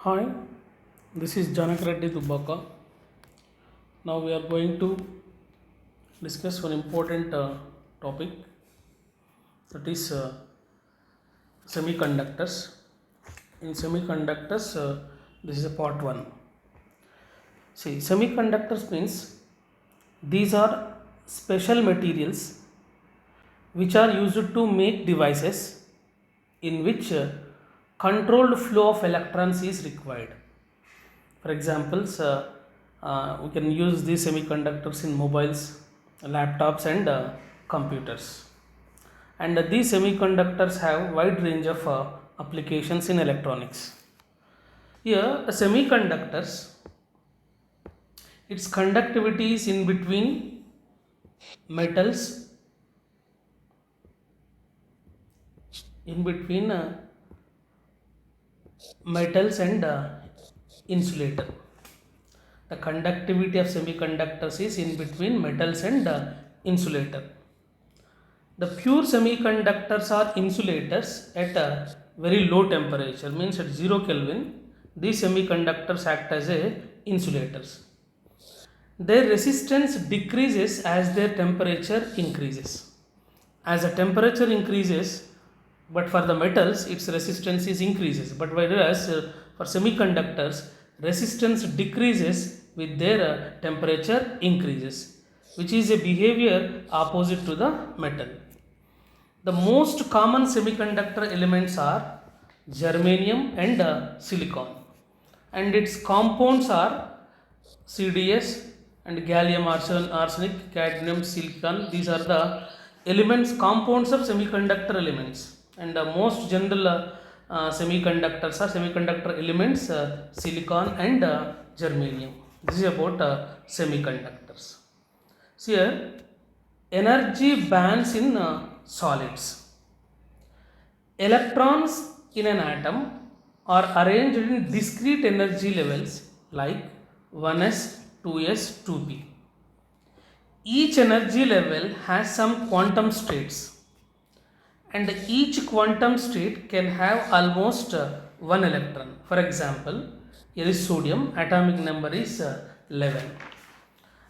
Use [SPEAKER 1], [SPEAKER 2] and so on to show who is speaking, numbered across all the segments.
[SPEAKER 1] Hi, this is Janak Reddy Dubbaka. Now we are going to discuss one important topic, that is semiconductors. In semiconductors, this is a part 1. See, semiconductors means these are special materials which are used to make devices in which controlled flow of electrons is required. For examples, we can use these semiconductors in mobiles, laptops, and computers. And these semiconductors have wide range of applications in electronics. Here, semiconductors, its conductivity is in between metals, in between metals and insulator. The conductivity of semiconductors is in between metals and insulator. The pure semiconductors are insulators at a very low temperature, means at 0 Kelvin. These semiconductors act as insulators. Their resistance decreases as their temperature increases. As the temperature increases, but for the metals its resistance is increases, but whereas for semiconductors resistance decreases with their temperature increases, which is a behavior opposite to the metal. The most common semiconductor elements are germanium and silicon, and its compounds are CDS and gallium arsenic, cadmium, silicon. These are the elements, compounds of semiconductor elements. And the most general semiconductors are semiconductor elements, silicon and germanium. This is about semiconductors. So here, energy bands in solids. Electrons in an atom are arranged in discrete energy levels like 1s, 2s, 2p. Each energy level has some quantum states, and each quantum state can have almost one electron. For example, here is sodium, atomic number is 11,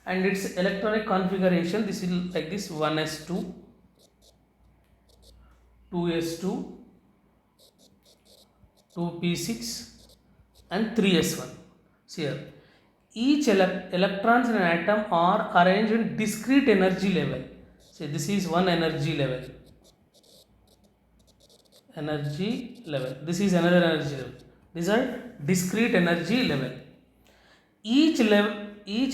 [SPEAKER 1] and its electronic configuration this is like this: 1s2, 2s2, 2p6 and 3s1. See here, each electrons in an atom are arranged in discrete energy level. See, this is one energy level. This is another energy level. These are discrete energy level. Each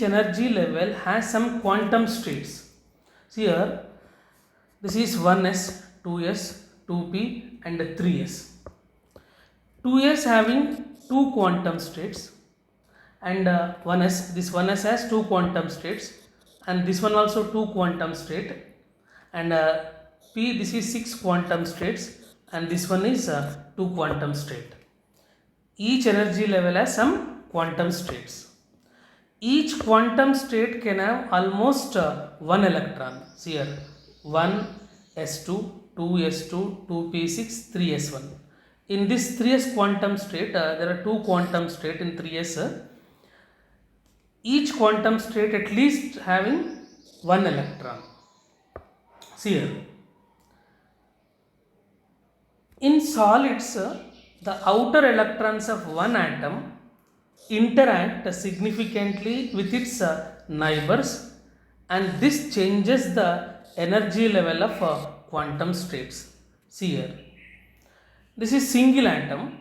[SPEAKER 1] energy level has some quantum states. See here, this is 1s, 2s, 2p and 3s. 2s having two quantum states, and 1s, this 1s has two quantum states, and this one also two quantum state, and p, this is 6 quantum states, and this one is 2 quantum state. Each energy level has some quantum states. Each quantum state can have almost one electron. See here, 1s2, 2s2, 2p6, 3s1. In this 3s quantum state, there are two quantum state in 3s. Each quantum state at least having one electron. See here, in solids, the outer electrons of one atom interact significantly with its neighbors, and this changes the energy level of quantum states. See here, this is single atom.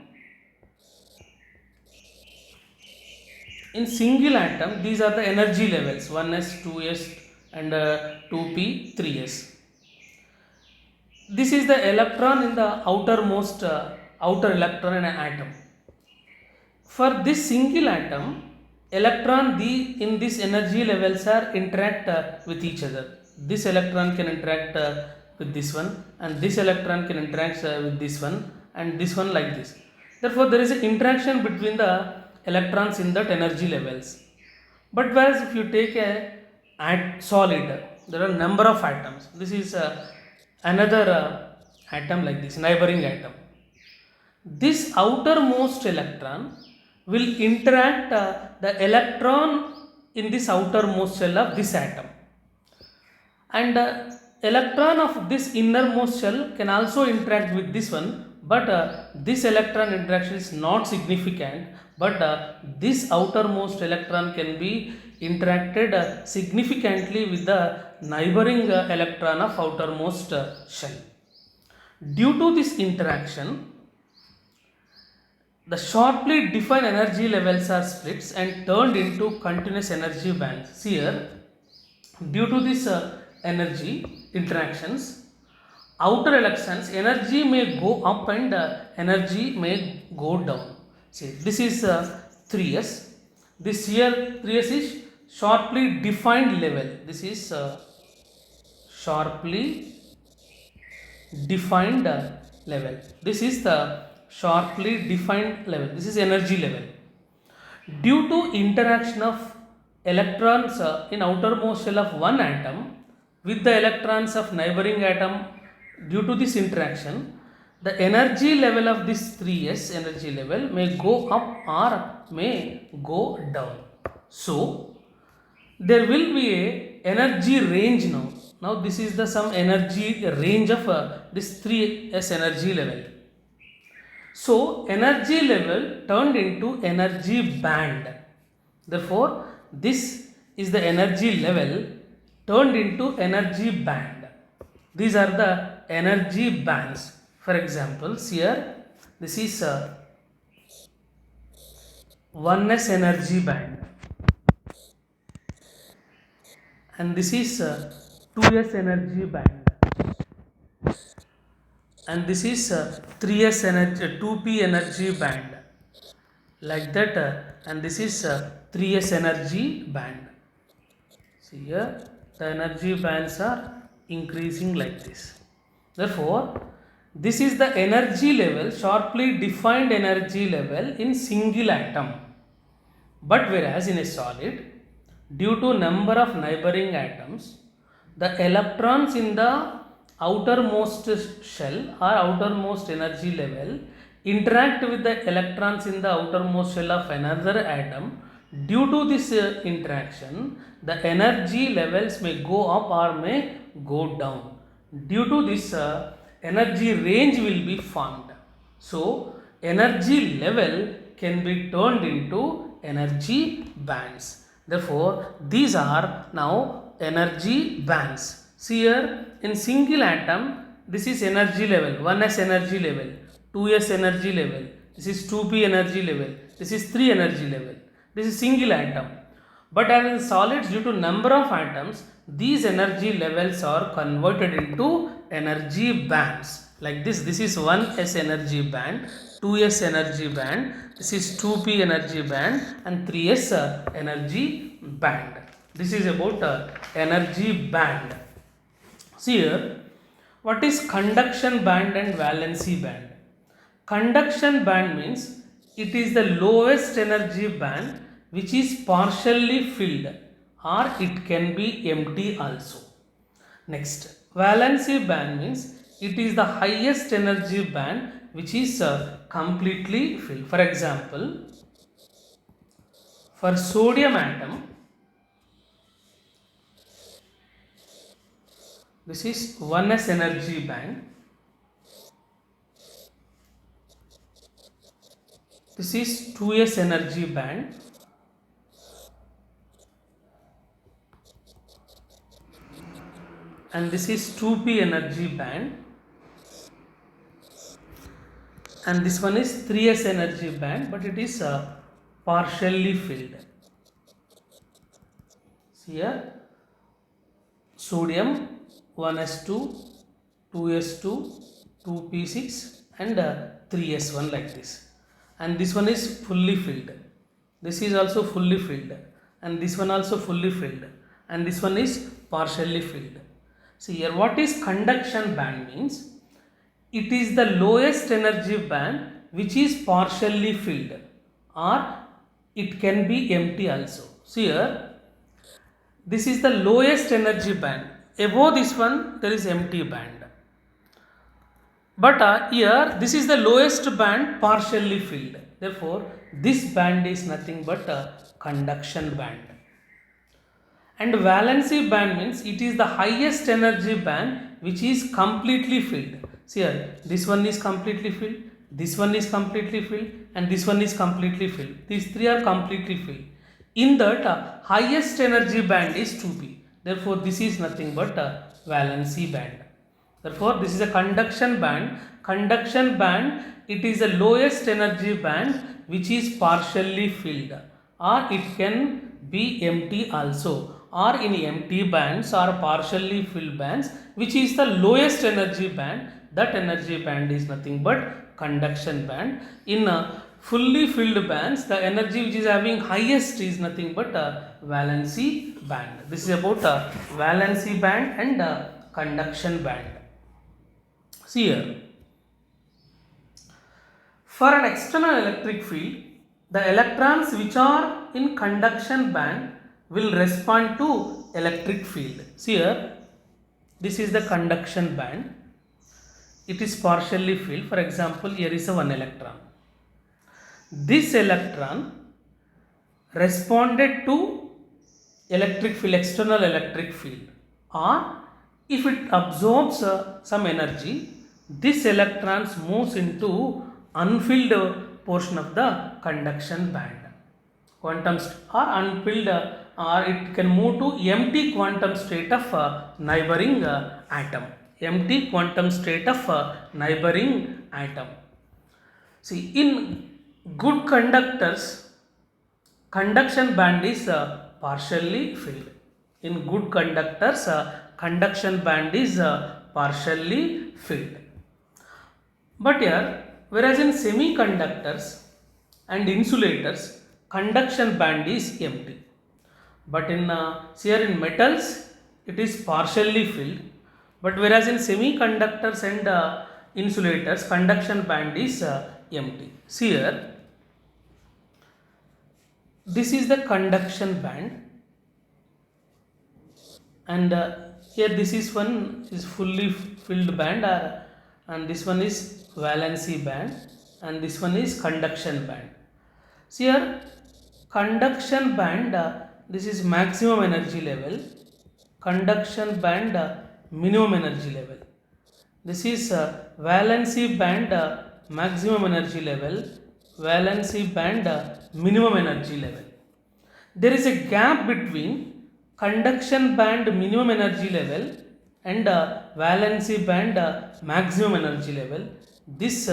[SPEAKER 1] In single atom, these are the energy levels: 1s, 2s and 2p, 3s. This is the electron in the outermost outer electron in an atom. For this single atom, electron in these energy levels are interact with each other. This electron can interact with this one, and this electron can interact with this one, and this one like this. Therefore, there is an interaction between the electrons in that energy levels. But whereas if you take a solid, there are number of atoms. This is another atom like this, neighboring atom. This outermost electron will interact the electron in this outermost shell of this atom, and electron of this innermost shell can also interact with this one, but this electron interaction is not significant, but this outermost electron can be interacted significantly with the neighboring electron of outermost shell. Due to this interaction, the sharply defined energy levels are split and turned into continuous energy bands. See here, due to this energy interactions, outer electrons energy may go up and energy may go down. See, this is 3s. This here 3s is sharply defined level. This is sharply defined level. This is the sharply defined level. This is energy level. Due to interaction of electrons in outermost shell of one atom with the electrons of neighboring atom, due to this interaction, the energy level of this 3s energy level may go up or may go down. So there will be a energy range now. Now this is the some energy range of this 3s energy level. So energy level turned into energy band. Therefore this is the energy level turned into energy band. These are the energy bands. For example, here this is 1s energy band, and this is 2s energy band, and this is 3s energy 2p energy band, like that, and this is 3s energy band. See here, the energy bands are increasing like this. Therefore this is the energy level, sharply defined energy level in single atom. But whereas in a solid, due to number of neighboring atoms, the electrons in the outermost shell or outermost energy level interact with the electrons in the outermost shell of another atom. Due to this interaction, the energy levels may go up or may go down. Due to this, energy range will be formed. So energy level can be turned into energy bands. Therefore these are now energy bands. See here, in single atom, this is energy level, 1s energy level, 2s energy level, this is 2p energy level, this is 3 energy level. This is single atom. But as in solids, due to number of atoms, these energy levels are converted into energy bands. Like this, this is 1s energy band, 2s energy band, this is 2p energy band, and 3s energy band. This is about energy band. See here, what is conduction band and valency band? Conduction band means it is the lowest energy band which is partially filled, or it can be empty also. Next, valency band means it is the highest energy band which is completely filled. For example, for sodium atom, this is 1s energy band, this is 2s energy band, and this is 2p energy band, and this one is 3s energy band, but it is partially filled. See here, sodium 1s2, 2s2, 2p6, and 3s1 like this, and this one is fully filled. This is also fully filled, and this one also fully filled, and this one is partially filled. See here, what is conduction band means? It is the lowest energy band which is partially filled, or it can be empty also. See here, this is the lowest energy band. Above this one there is empty band, but here this is the lowest band partially filled. Therefore, this band is nothing but a conduction band. And valency band means it is the highest energy band which is completely filled. See here, this one is completely filled, this one is completely filled, and this one is completely filled. These three are completely filled. In that, highest energy band is 2p. Therefore, this is nothing but a valency band. Therefore, this is a conduction band. Conduction band, it is the lowest energy band which is partially filled, or it can be empty also, or in empty bands or partially filled bands, which is the lowest energy band. That energy band is nothing but conduction band. In fully filled bands, the energy which is having highest is nothing but a valency band. This is about a valency band and a conduction band. See here, for an external electric field, the electrons which are in conduction band will respond to electric field. See here, this is the conduction band. It is partially filled. For example, here is a one electron. This electron responded to electric field, external electric field, or if it absorbs some energy, this electrons moves into unfilled portion of the conduction band. Quantum or unfilled, or it can move to empty quantum state of neighboring atom. Empty quantum state of neighboring atom. See, in good conductors, conduction band is partially filled. In good conductors, conduction band is partially filled. But here, whereas in semiconductors and insulators, conduction band is empty. But in here in metals, it is partially filled. But whereas in semiconductors and insulators, conduction band is empty. See here, this is the conduction band, and here this is one is fully filled band, and this one is valency band, and this one is conduction band. See here, conduction band, this is maximum energy level, conduction band minimum energy level. This is valency band maximum energy level, valency band minimum energy level. There is a gap between conduction band minimum energy level and valency band maximum energy level. This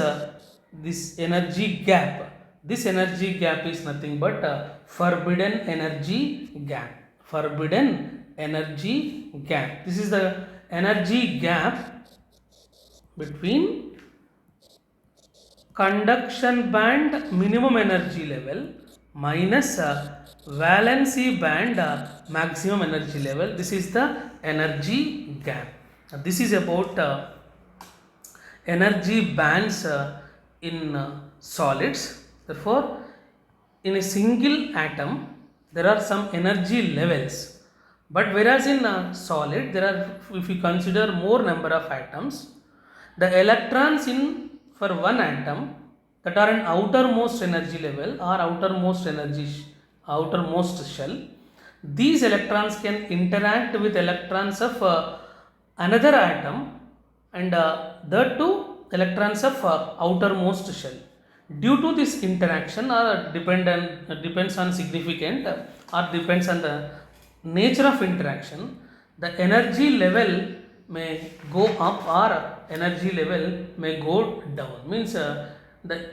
[SPEAKER 1] energy gap, this energy gap is nothing but forbidden energy gap. Forbidden energy gap. This is the energy gap between conduction band minimum energy level minus valency band maximum energy level. This is the energy gap. This is about energy bands in solids. Therefore, in a single atom, there are some energy levels. But whereas in a solid, there are, if you consider more number of atoms, the electrons in for one atom that are in outermost energy level or outermost shell, these electrons can interact with electrons of another atom, and the two electrons of outermost shell. Due to this interaction, or depends on significant or depends on the nature of interaction, the energy level may go up or energy level may go down. Means the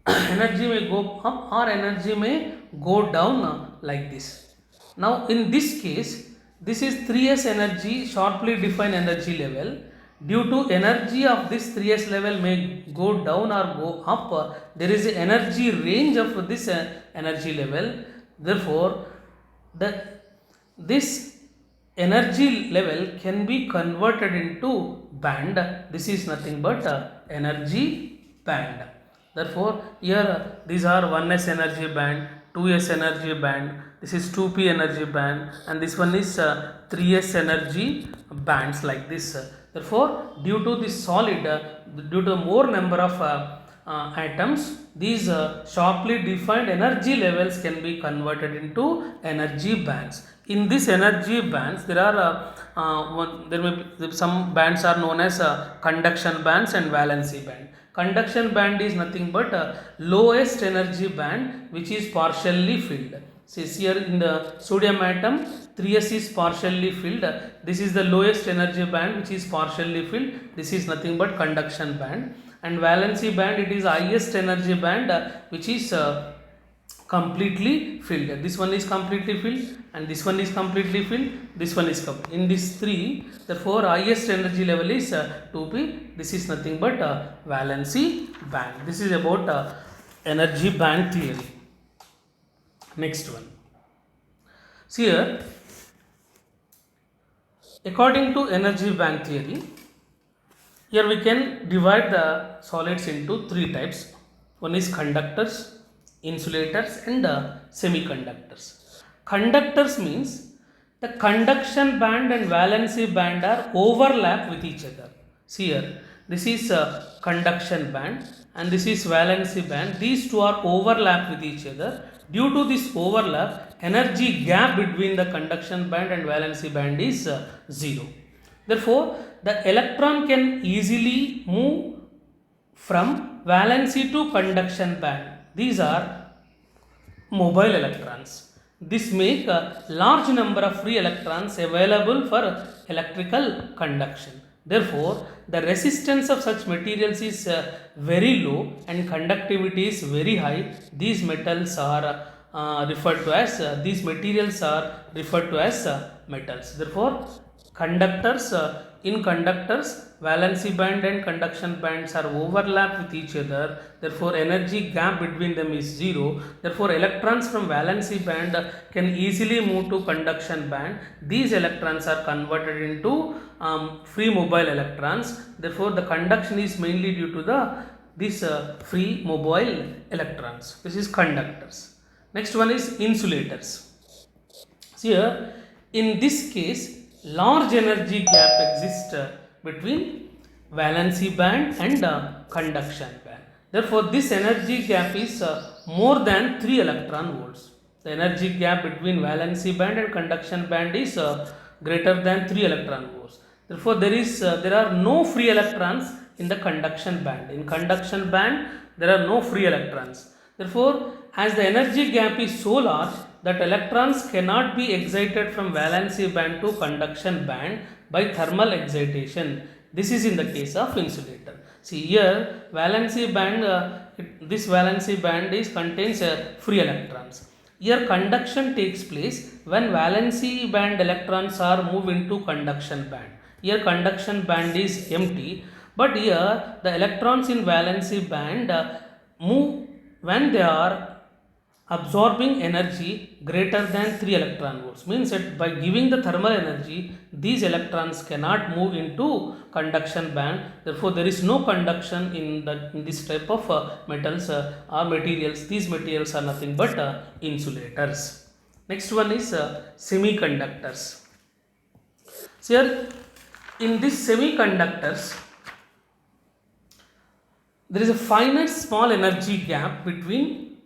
[SPEAKER 1] energy may go up or energy may go down like this. Now in this case, this is 3s energy, sharply defined energy level. Due to energy of this 3s level may go down or go up, there is an energy range of this energy level. Therefore, this energy level can be converted into band. This is nothing but energy band. Therefore, here these are 1s energy band, 2s energy band, this is 2p energy band, and this one is 3s energy bands like this. Therefore, due to this solid, due to more number of atoms, these sharply defined energy levels can be converted into energy bands. In this energy bands, there are there may be some bands are known as conduction bands and valency band. Conduction band is nothing but lowest energy band which is partially filled. Says here in the sodium atom, 3s is partially filled. This is the lowest energy band which is partially filled. This is nothing but conduction band. And valency band, it is highest energy band which is completely filled. This one is completely filled and this one is completely filled. This one is in these three, therefore highest energy level is 2p. This is nothing but valency band. This is about energy band theory. Next one. See here, according to energy band theory, here we can divide the solids into three types. One is conductors, insulators and semiconductors. Conductors means the conduction band and valency band are overlap with each other. See here, this is conduction band and this is valency band. These two are overlap with each other. Due to this overlap, energy gap between the conduction band and valency band is 0. Therefore, the electron can easily move from valency to conduction band. These are mobile electrons. This make a large number of free electrons available for electrical conduction. Therefore, the resistance of such materials is very low and conductivity is very high. These metals are referred to as metals. Therefore, conductors, in conductors, valency band and conduction bands are overlap with each other. Therefore, energy gap between them is 0. Therefore, electrons from valency band can easily move to conduction band. These electrons are converted into free mobile electrons. Therefore, the conduction is mainly due to these free mobile electrons. This is conductors. Next one is insulators. See here, in this case, large energy gap exists between valency band and conduction band. Therefore, this energy gap is more than 3 electron volts. The energy gap between valency band and conduction band is greater than 3 electron volts. Therefore, there are no free electrons in the conduction band. In conduction band, there are no free electrons. Therefore, as the energy gap is so large that electrons cannot be excited from valency band to conduction band by thermal excitation. This is in the case of insulator. See here, valency band, this valency band contains free electrons. Here conduction takes place when valency band electrons are moved into conduction band. Here conduction band is empty, but here the electrons in valency band move when they are absorbing energy greater than 3 electron volts. Means that by giving the thermal energy, these electrons cannot move into conduction band. Therefore, there is no conduction in this type of metals or materials. These materials are nothing but insulators. Next one is semiconductors. So here, in these semiconductors, there is a finite small energy gap between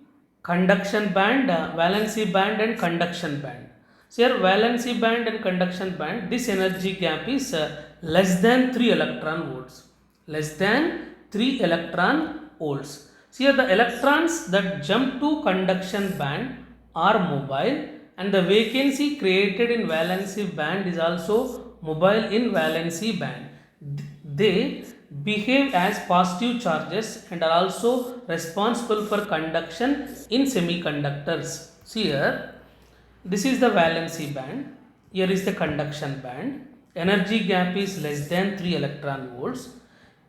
[SPEAKER 1] conduction band, valency band and conduction band. So here valency band and conduction band, this energy gap is less than 3 electron volts. Less than 3 electron volts. So here the electrons that jump to conduction band are mobile and the vacancy created in valency band is also mobile in valency band. They behave as positive charges and are also responsible for conduction in semiconductors. See here, this is the valency band, here is the conduction band. Energy gap is less than 3 electron volts.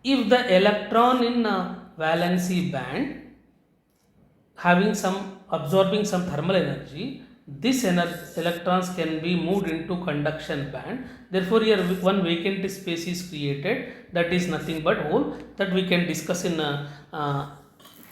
[SPEAKER 1] If the electron in valency band absorbing some thermal energy, this electrons can be moved into conduction band. Therefore, here one vacant space is created, that is nothing but hole, that we can discuss in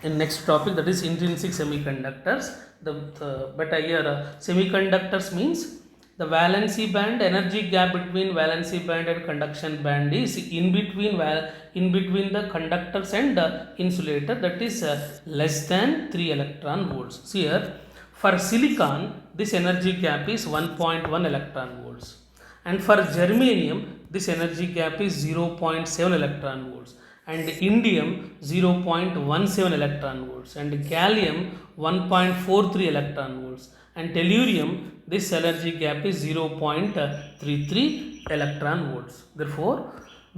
[SPEAKER 1] next topic, that is intrinsic semiconductors. But here semiconductors means The valency band, energy gap between valency band and conduction band is in between the conductors and insulator, that is less than 3 electron volts. So here for silicon this energy gap is 1.1 electron volts, and for germanium this energy gap is 0.7 electron volts, and indium 0.17 electron volts, and gallium 1.43 electron volts, and tellurium this energy gap is 0.33 electron volts. Therefore,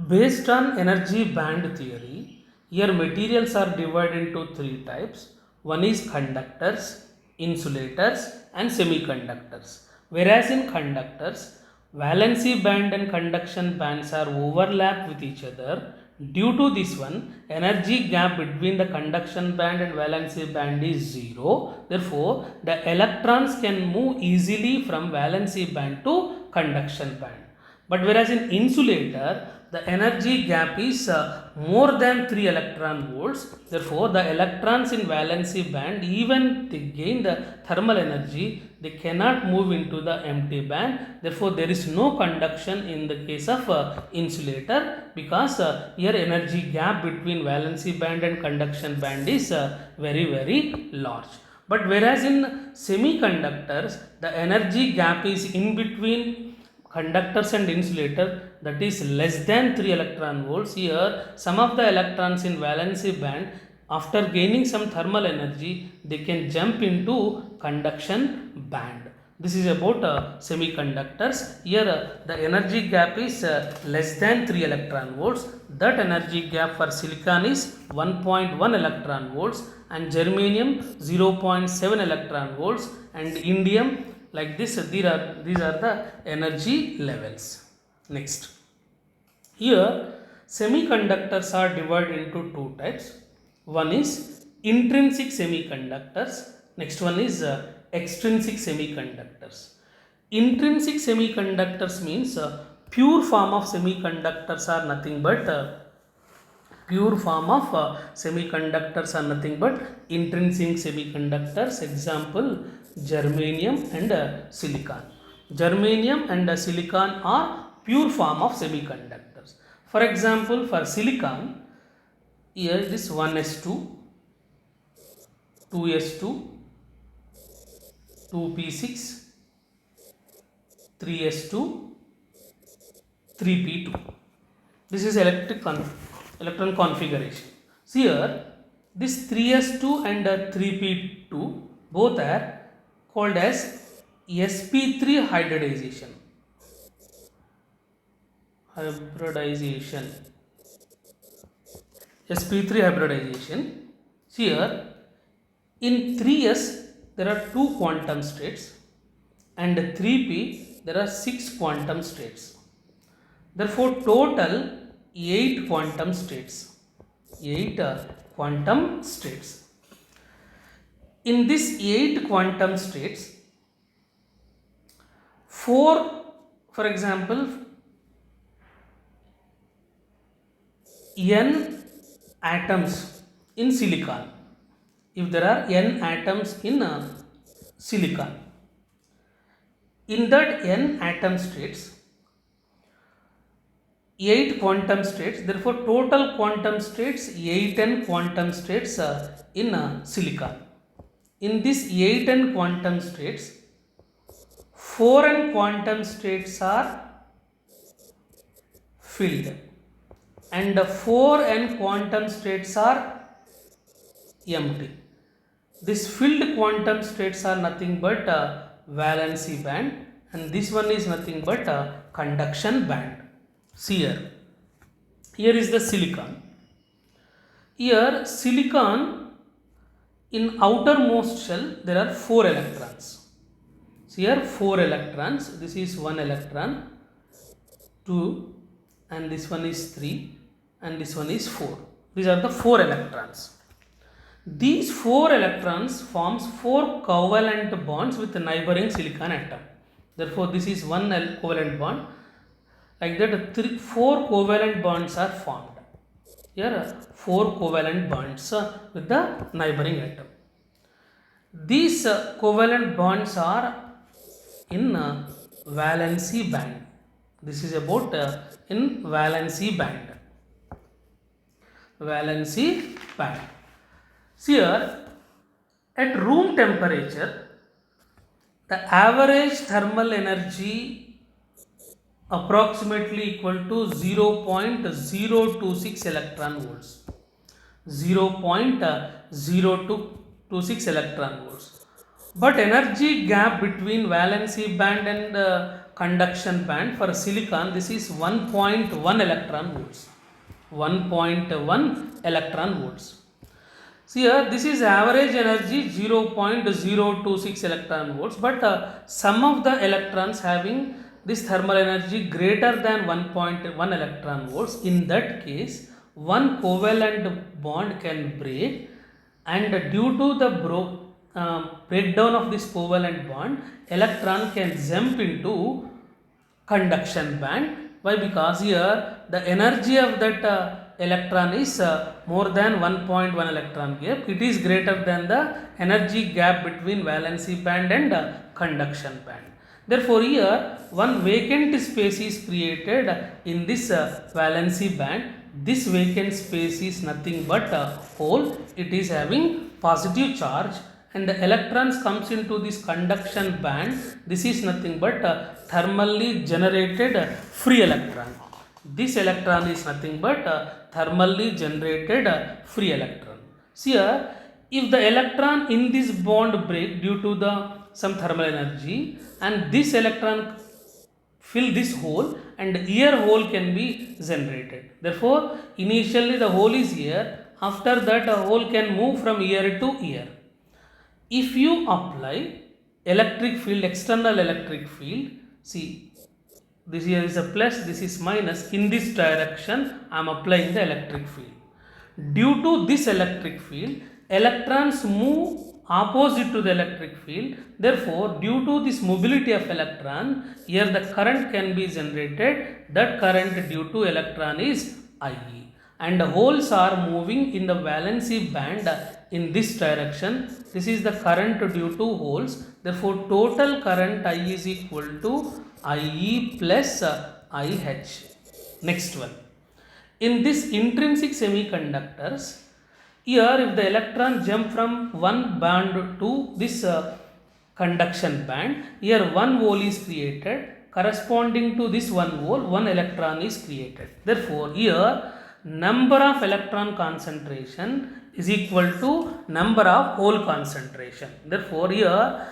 [SPEAKER 1] based on energy band theory, here materials are divided into three types. One is conductors, insulators, and semiconductors. Whereas in conductors, valency band and conduction bands are overlap with each other. Due to this one, energy gap between the conduction band and valency band is 0. Therefore, the electrons can move easily from valency band to conduction band. But whereas in insulator, the energy gap is more than 3 electron volts. Therefore, the electrons in valency band, even they gain the thermal energy, they cannot move into the empty band. Therefore, there is no conduction in the case of insulator, because here energy gap between valency band and conduction band is very large. But whereas in semiconductors, the energy gap is in between conductors and insulator, that is less than 3 electron volts. Here some of the electrons in valency band, after gaining some thermal energy, they can jump into conduction band. This is about semiconductors. Here the energy gap is less than 3 electron volts. That energy gap for silicon is 1.1 electron volts, and germanium 0.7 electron volts, and indium like this. These are the energy levels. Next, here semiconductors are divided into two types. One is intrinsic semiconductors, next one is extrinsic semiconductors. Intrinsic semiconductors means pure form of semiconductors are nothing but intrinsic semiconductors. Example, germanium and silicon. Germanium and silicon are pure form of semiconductors. For example, for silicon, here this 1s2, 2s2, 2p6, 3s2, 3p2. This is electron configuration. So here this 3s2 and 3p2 both are called as sp3 hybridization. sp3 hybridization. Here in 3s there are 2 quantum states, and 3p there are 6 quantum states. Therefore, total 8 quantum states. 8 quantum states. In this 8 quantum states, 4, for example, n atoms in silicon. If there are n atoms in silicon, in that n atom states, 8 quantum states. Therefore, total quantum states 8n quantum states in silicon. In this 8n quantum states, 4n quantum states are filled, and 4n quantum states are empty. These filled quantum states are nothing but valency band, and this one is nothing but conduction band. See here is the silicon. Here silicon, in outermost shell there are 4 electrons. So here 4 electrons. This is 1 electron, 2, and this one is 3, and this one is 4. These are the 4 electrons. These 4 electrons forms 4 covalent bonds with the neighboring silicon atom. Therefore, this is one covalent bond. Like that, 4 covalent bonds are formed. Here 4 covalent bonds with the neighboring atom. These covalent bonds are in valency band. This is about in valency band. Valency band. See here, at room temperature, the average thermal energy approximately equal to 0.026 electron volts. 0.0226 electron volts. But energy gap between valency band and conduction band for silicon, this is 1.1 electron volts. 1.1 electron volts. See here, this is average energy 0.026 electron volts, but some of the electrons having this thermal energy greater than 1.1 electron volts. In that case, one covalent bond can break, and due to the breakdown of this covalent bond, electron can jump into conduction band. Why? Because here the energy of that electron is more than 1.1 electron gap. It is greater than the energy gap between valency band and conduction band. Therefore, here one vacant space is created in this valency band. This vacant space is nothing but a hole. It is having positive charge, and the electrons comes into this conduction band. This is nothing but thermally generated free electron. This electron is nothing but thermally generated free electron. See here, if the electron in this bond break due to the some thermal energy, and this electron fill this hole, and here hole can be generated. Therefore, initially the hole is here. After that, a hole can move from here to here. If you apply electric field, external electric field, see, this here is a plus, this is minus. In this direction, I am applying the electric field. Due to this electric field, electrons move opposite to the electric field. Therefore, due to this mobility of electron, here the current can be generated. That current due to electron is IE. And the holes are moving in the valency band in this direction. This is the current due to holes. Therefore, total current I is equal to IE plus IH. Next one. In this intrinsic semiconductors, here if the electron jump from one band to this conduction band, here one hole is created. Corresponding to this one hole, one electron is created. Therefore, here number of electron concentration is equal to number of hole concentration. Therefore, here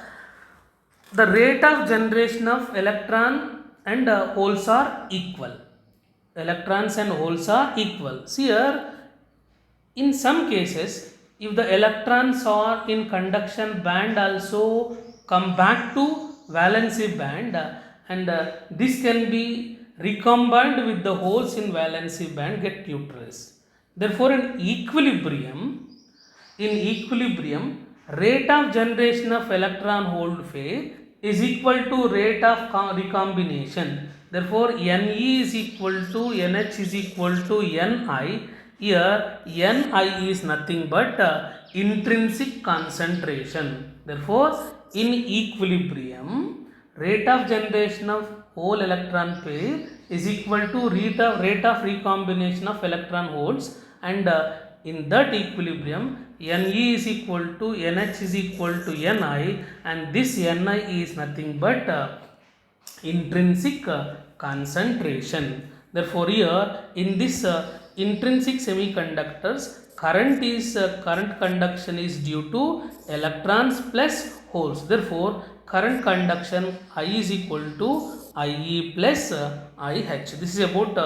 [SPEAKER 1] the rate of generation of electron and holes are equal. Electrons and holes are equal. See here, in some cases, if the electrons are in conduction band also come back to valency band, and this can be recombined with the holes in valency band get neutralized. Therefore, in equilibrium, rate of generation of electron hole phase is equal to rate of recombination. Therefore, Ne is equal to Nh is equal to Ni. Here Ni is nothing but intrinsic concentration. Therefore, in equilibrium, rate of generation of whole electron pair is equal to rate of recombination of electron holes, and in that equilibrium, Ne is equal to Nh is equal to Ni, and this Ni is nothing but intrinsic concentration. Therefore, here in this intrinsic semiconductors, current conduction is due to electrons plus holes. Therefore, current conduction I is equal to IE plus IH. This is about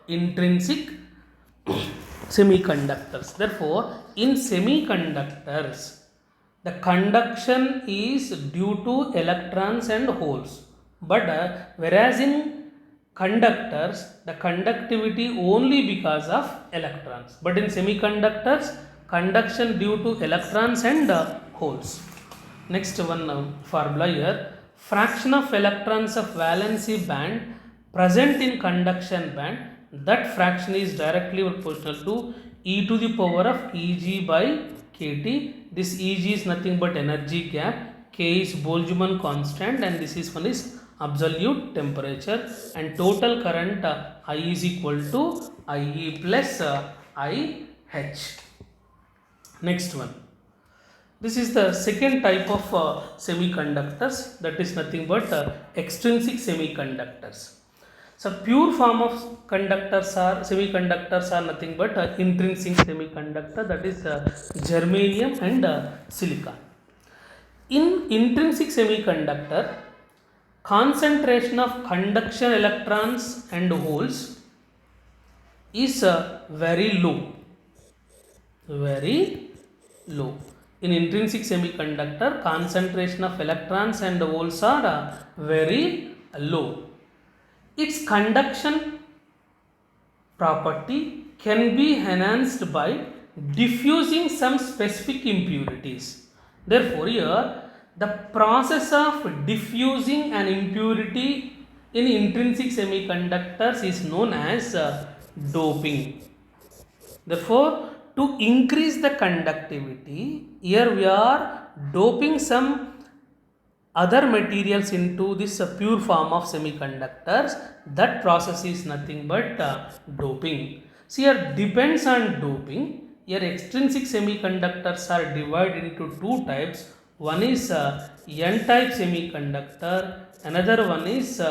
[SPEAKER 1] intrinsic semiconductors. Therefore, in semiconductors, the conduction is due to electrons and holes. But whereas in conductors, the conductivity only because of electrons. But in semiconductors, conduction due to electrons and holes. Next one formula here. Fraction of electrons of valency band present in conduction band, that fraction is directly proportional to e to the power of Eg by kT. This Eg is nothing but energy gap, K is Boltzmann constant, and this is one is absolute temperature, and total current I is equal to IE plus IH. Next one. This is the second type of semiconductors, that is nothing but extrinsic semiconductors. So pure form of semiconductors are nothing but intrinsic semiconductor, that is germanium and silicon. In intrinsic semiconductor, concentration of conduction electrons and holes is very low. Very low. In intrinsic semiconductor, concentration of electrons and holes are very low. Its conduction property can be enhanced by diffusing some specific impurities. Therefore, here the process of diffusing an impurity in intrinsic semiconductors is known as doping. Therefore, to increase the conductivity, here we are doping some other materials into this pure form of semiconductors. That process is nothing but doping. See, here depends on doping. Here extrinsic semiconductors are divided into two types. One is N-type semiconductor, another one is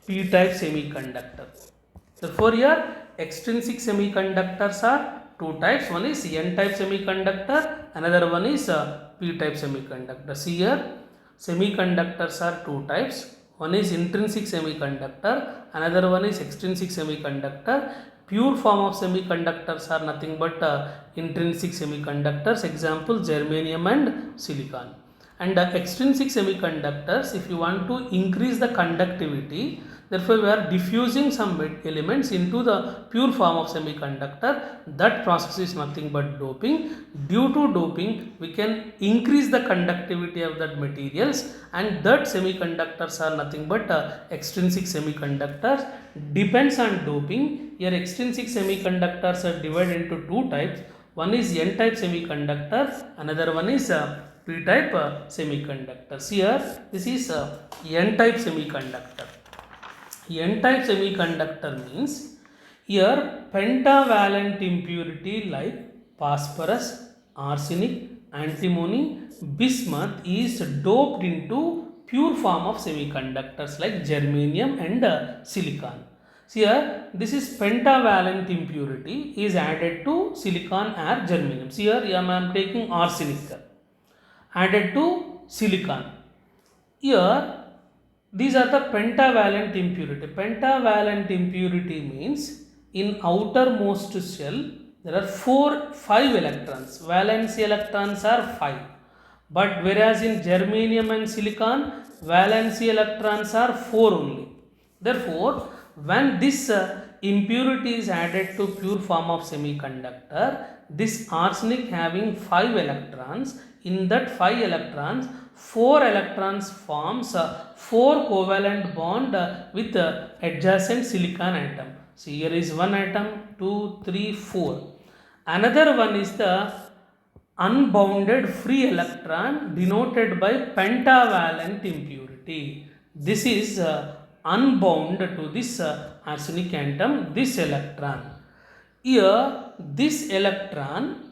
[SPEAKER 1] P-type semiconductor. Therefore, here extrinsic semiconductors are two types. One is N-type semiconductor, another one is P-type semiconductor. See here, semiconductors are two types. One is intrinsic semiconductor, another one is extrinsic semiconductor. Pure form of semiconductors are nothing but intrinsic semiconductors. Example, germanium and silicon. And extrinsic semiconductors, if you want to increase the conductivity, therefore we are diffusing some elements into the pure form of semiconductor. That process is nothing but doping. Due to doping, we can increase the conductivity of that materials, and that semiconductors are nothing but extrinsic semiconductors. Depends on doping. Here extrinsic semiconductors are divided into two types. One is N-type semiconductor, another one is P-type semiconductors. Here this is N-type semiconductor. N-type semiconductor means here pentavalent impurity like phosphorus, arsenic, antimony, bismuth is doped into pure form of semiconductors like germanium and silicon. See here, this is pentavalent impurity is added to silicon or germanium. See here, I am taking arsenic added to silicon. Here, these are the pentavalent impurity. Pentavalent impurity means in outermost shell there are 5 electrons. Valency electrons are 5. But whereas in germanium and silicon, valency electrons are 4 only. Therefore, when this impurity is added to pure form of semiconductor, this arsenic having 5 electrons, in that 5 electrons, 4 electrons forms 4 covalent bond with adjacent silicon atom. See, here is one atom, 2, 3, 4. Another one is the unbounded free electron denoted by pentavalent impurity. This is unbound to this arsenic atom, this electron. Here, this electron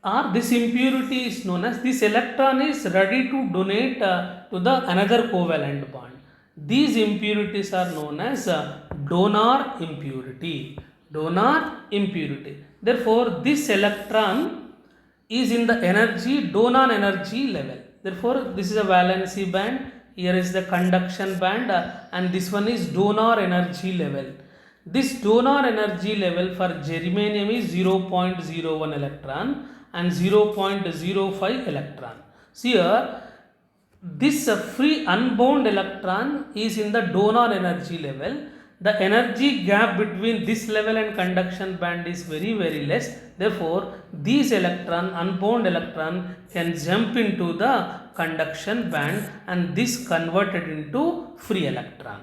[SPEAKER 1] or this impurity is known as, this electron is ready to donate to the another covalent bond. These impurities are known as donor impurity. Donor impurity. Therefore, this electron is in the energy, donor energy level. Therefore, this is a valency band, here is the conduction band, and this one is donor energy level. This donor energy level for germanium is 0.01 electron and 0.05 electron. See here, this free unbound electron is in the donor energy level. The energy gap between this level and conduction band is very less. Therefore, these electron, unbound electron, can jump into the conduction band and this converted into free electron.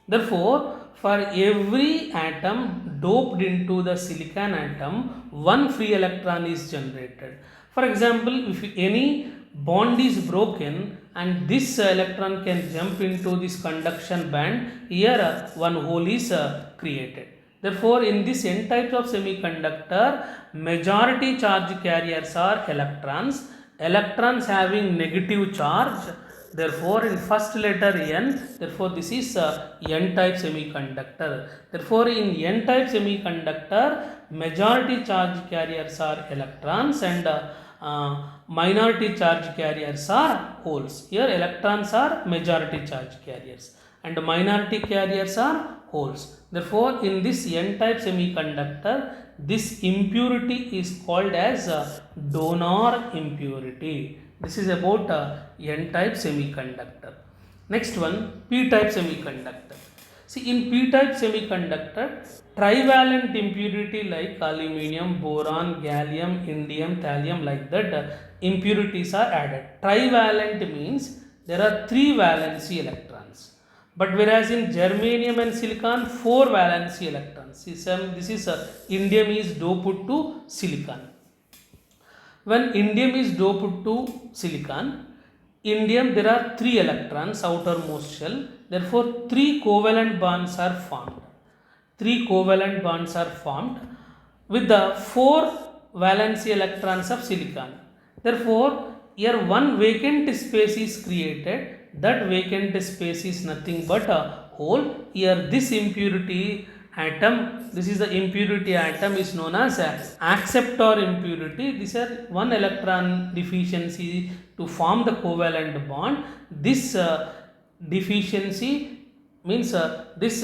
[SPEAKER 1] Therefore, for every atom doped into the silicon atom, one free electron is generated. For example, if any bond is broken and this electron can jump into this conduction band, here one hole is created. Therefore, in this n types of semiconductor, majority charge carriers are electrons. Electrons having negative charge. Therefore, in first letter N, therefore this is N type semiconductor. Therefore, in N type semiconductor, majority charge carriers are electrons and minority charge carriers are holes. Here electrons are majority charge carriers and minority carriers are holes. Therefore, in this N type semiconductor, this impurity is called as donor impurity. This is about N type semiconductor. Next one, P type semiconductor. See, in P type semiconductor, trivalent impurity like aluminum, boron, gallium, indium, thallium, like that impurities are added. Trivalent means there are 3 valency electrons. But whereas in germanium and silicon, 4 valency electrons. This is indium is doped to silicon. When indium is doped to silicon, indium there are 3 electrons outermost shell. Therefore, 3 covalent bonds are formed. 3 covalent bonds are formed with the 4 valency electrons of silicon. Therefore, here one vacant space is created. That vacant space is nothing but a hole. Here this impurity atom, this is the impurity atom, is known as acceptor impurity. These are 1 electron deficiency to form the covalent bond. This deficiency means this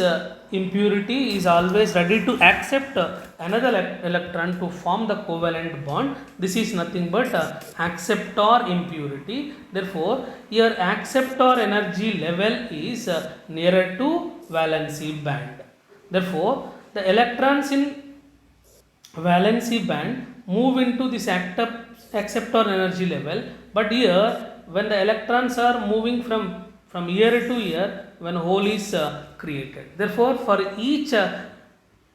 [SPEAKER 1] impurity is always ready to accept another electron to form the covalent bond. This is nothing but acceptor impurity. Therefore, here acceptor energy level is nearer to valency band. Therefore, the electrons in valency band move into this acceptor energy level. But here, when the electrons are moving from here to here, when hole is created. Therefore, for each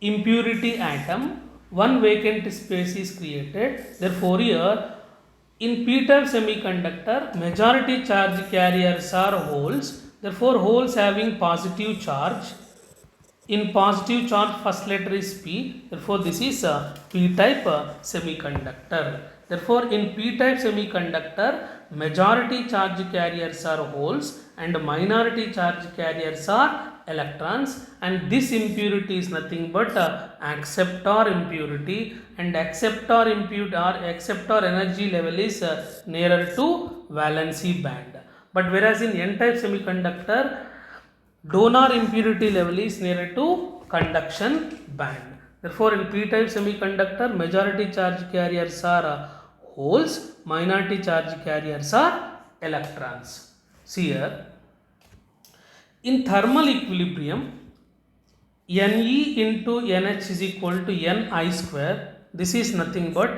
[SPEAKER 1] impurity atom, 1 vacant space is created. Therefore, here in p-type semiconductor, majority charge carriers are holes. Therefore, holes having positive charge. In positive charge, first letter is P. Therefore, this is a p-type semiconductor. Therefore, in p-type semiconductor, majority charge carriers are holes and minority charge carriers are electrons, and this impurity is nothing but acceptor impurity, and acceptor impurity or acceptor energy level is nearer to valency band. But whereas in n-type semiconductor, donor impurity level is nearer to conduction band. Therefore, in p-type semiconductor, majority charge carriers are holes, minority charge carriers are electrons. See here, in thermal equilibrium, Ne into NH is equal to Ni square. This is nothing but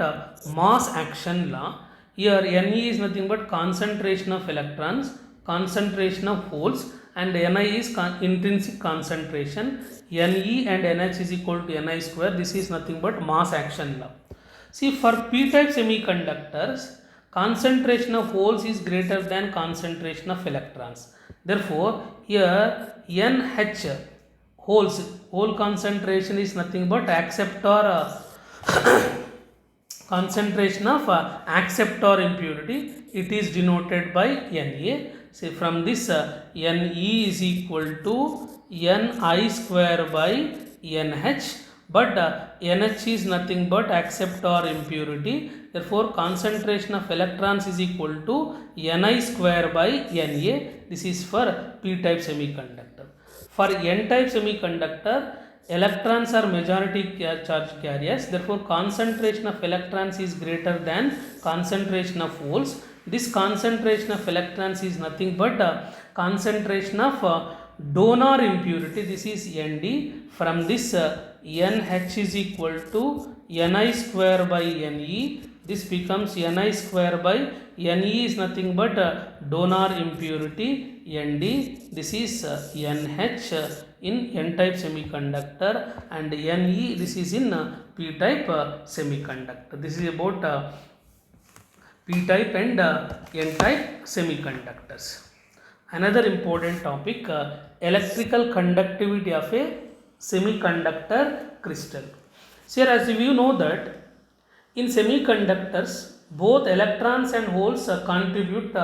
[SPEAKER 1] mass action law. Here Ne is nothing but concentration of electrons, concentration of holes, and Ni is intrinsic concentration. Ne and NH is equal to Ni square. This is nothing but mass action law. See, for p-type semiconductors, concentration of holes is greater than concentration of electrons. Therefore, here NH hole concentration is nothing but acceptor concentration of acceptor impurity. It is denoted by Na. Say, from this Ne is equal to Ni square by NH. But NH is nothing but acceptor impurity. Therefore, concentration of electrons is equal to Ni square by Na. This is for p-type semiconductor. For n-type semiconductor, electrons are majority charge carriers. Therefore, concentration of electrons is greater than concentration of holes. This concentration of electrons is nothing but concentration of donor impurity. This is Nd. From this NH is equal to Ni square by Ne. This becomes Ni square by Ne is nothing but donor impurity Nd. This is NH in n-type semiconductor, and Ne this is in p-type semiconductor. This is about p-type and n-type semiconductors. Another important topic, electrical conductivity of a semiconductor crystal. So here, as you know that in semiconductors both electrons and holes contribute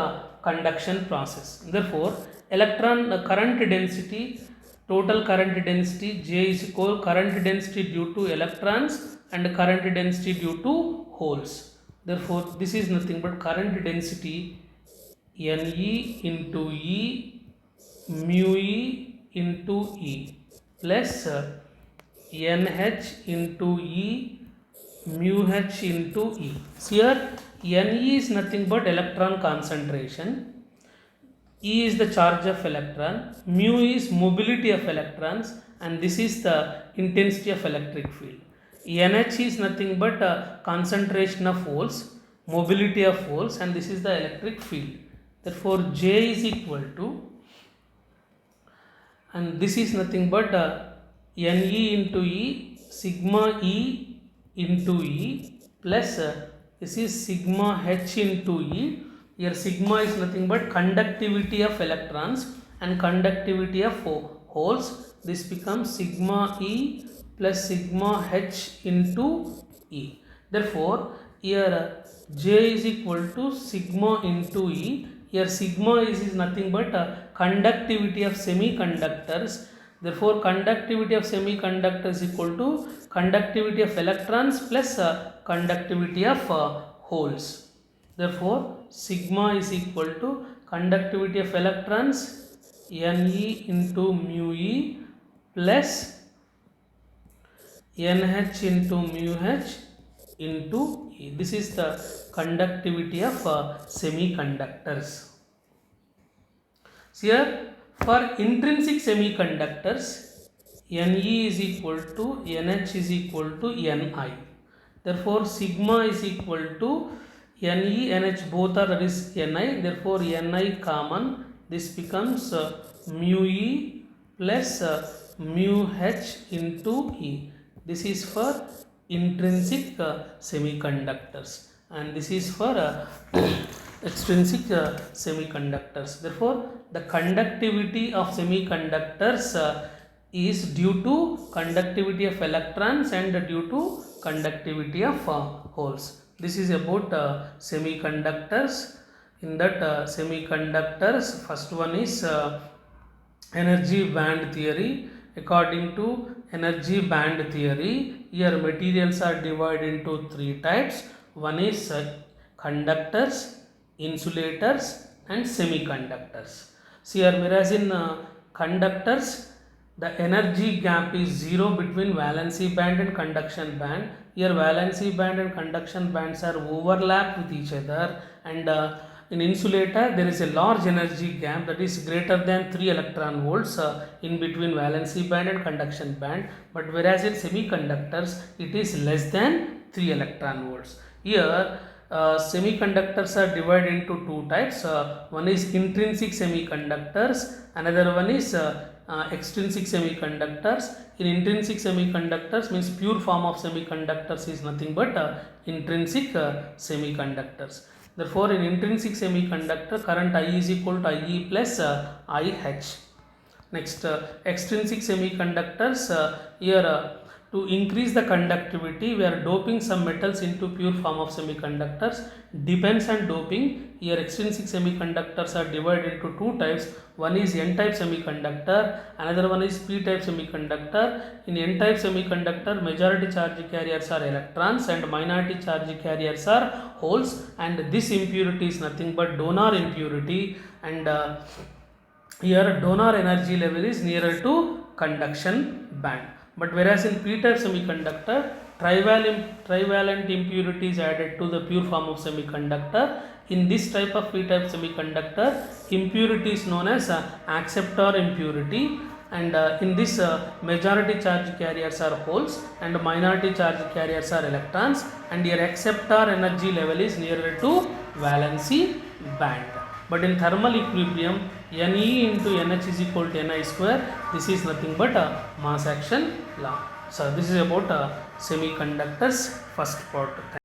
[SPEAKER 1] conduction process. Therefore, electron current density, total current density J is equal current density due to electrons and current density due to holes. Therefore, this is nothing but current density Ne into E mu E into E plus NH into E mu H into E. So here Ne is nothing but electron concentration, E is the charge of electron, mu is mobility of electrons, and this is the intensity of electric field. NH is nothing but concentration of holes, mobility of holes, and this is the electric field. Therefore, J is equal to, and this is nothing but Ne into E sigma E into E plus this is sigma H into E. Here sigma is nothing but conductivity of electrons and conductivity of holes. This becomes sigma E plus sigma H into E. Therefore, here J is equal to sigma into E. Here sigma is nothing but conductivity of semiconductors. Therefore, conductivity of semiconductors is equal to conductivity of electrons plus conductivity of holes. Therefore, sigma is equal to conductivity of electrons Ne into mu E plus NH into mu H into E. This is the conductivity of semiconductors. So here, for intrinsic semiconductors, Ne is equal to NH is equal to Ni. Therefore, sigma is equal to Ne, NH both are, that is Ni. Therefore, Ni common. This becomes mu E plus mu H into E. This is for intrinsic semiconductors, and this is for extrinsic semiconductors. Therefore, the conductivity of semiconductors is due to conductivity of electrons and due to conductivity of holes. This is about semiconductors. In that semiconductors, first one is energy band theory. According to energy band theory, here materials are divided into three types. One is conductors, insulators, and semiconductors. See here, whereas in conductors, the energy gap is zero between valency band and conduction band. Here valency band and conduction bands are overlapped with each other, and in insulator there is a large energy gap that is greater than 3 electron volts in between valency band and conduction band, but whereas in semiconductors it is less than 3 electron volts. Here semiconductors are divided into two types. One is intrinsic semiconductors, another one is extrinsic semiconductors. In intrinsic semiconductors means pure form of semiconductors is nothing but intrinsic semiconductors. Therefore, in intrinsic semiconductor, current I is equal to IE plus IH. Next, extrinsic semiconductors, here to increase the conductivity, we are doping some metals into pure form of semiconductors. Depends on doping. Here extrinsic semiconductors are divided into two types. One is N-type semiconductor, another one is P-type semiconductor. In N-type semiconductor, majority charge carriers are electrons and minority charge carriers are holes, and this impurity is nothing but donor impurity, and here donor energy level is nearer to conduction band. But whereas in P-type semiconductor, trivalent impurity is added to the pure form of semiconductor. In this type of P-type semiconductor, impurity is known as acceptor impurity, and in this majority charge carriers are holes and minority charge carriers are electrons, and your acceptor energy level is nearer to valency band. But in thermal equilibrium, Ne into NH is equal to Ni square. This is nothing but a mass action law. So this is about semiconductors first part.